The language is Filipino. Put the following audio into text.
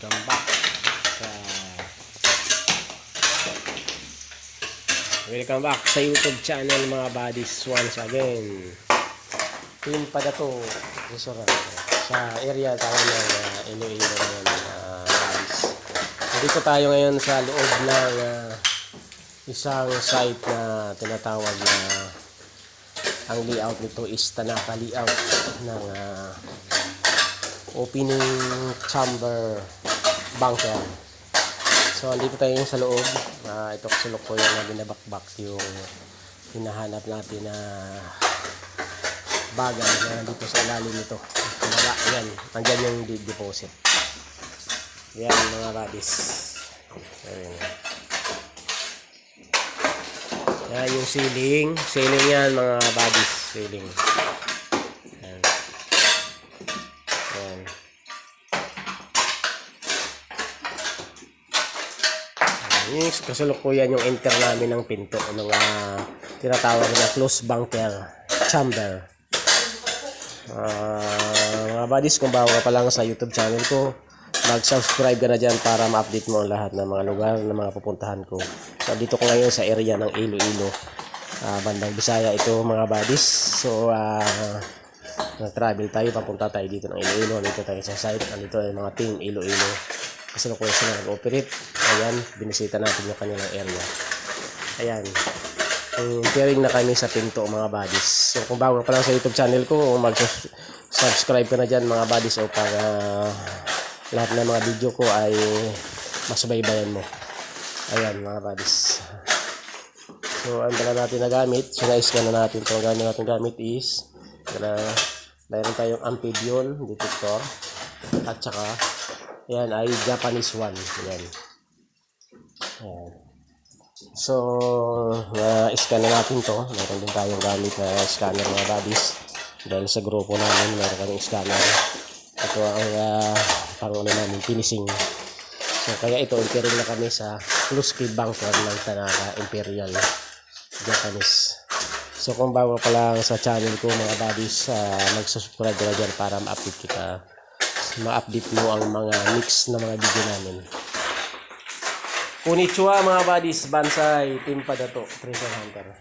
Welcome back sa YouTube channel mga buddies once again. Team Padato sa area tayo ng Iloilo ngayon buddies. Dito tayo ngayon sa loob ng isang site na tinatawag na ang layout nito is Tanaka layout ng opening chamber bunker. So, andito tayo sa loob. Ito kasulok ko yung binabakbak yung hinahanap natin na bagay na dito sa ilalim nito. Ayan, andyan yung deposit. Yan mga buddies. Ayan. Yan yung ceiling. Ceiling yan mga buddies. Ceiling. Ayan. Ayan. Yung kasalukuyan yung enter namin ng pinto ng tinatawag na close bunker chamber. Mga buddies, kung bago ka pa lang sa YouTube channel ko, mag-subscribe ka na dyan para ma-update mo ang lahat ng mga lugar na mga pupuntahan ko. So dito ko ngayon sa area ng Iloilo, bandang Bisaya ito mga buddies. So na-travel tayo, papunta tayo dito ng Iloilo. Dito tayo sa site, andito ay mga team Iloilo kasi nakuha sila nag-operate. Ayan, binisita natin yung kanilang area. Ayan, pairing na kami sa pinto mga buddies. So kung bago pa lang sa YouTube channel ko, mag-subscribe ka na dyan mga buddies o para lahat ng mga video ko ay masubaybayan mo. Ayan mga buddies. So ang dala natin na gamit, sina-scan na natin. Ito ang gamit natin gamit is mayroon tayong amphibian detector at saka yan ay Japanese one. Yan. Ayan. So, scan na natin to. Meron din tayong gamit na scanner mga buddies. Dahil sa grupo namin, meron kaming scanner. Ito ang pang-ano namin, finishing. So, kaya ito, entering na kami sa Kluski Bunker ng Tanaka Imperial Japanese. So, kung bago pa lang sa channel ko mga buddies, mag-subscribe ka na dyan para ma-update kita. Ma-update mo ang mga mix na mga video namin. Konnichiwa mga buddies, Bansai, Team Padato, Treasure Hunter.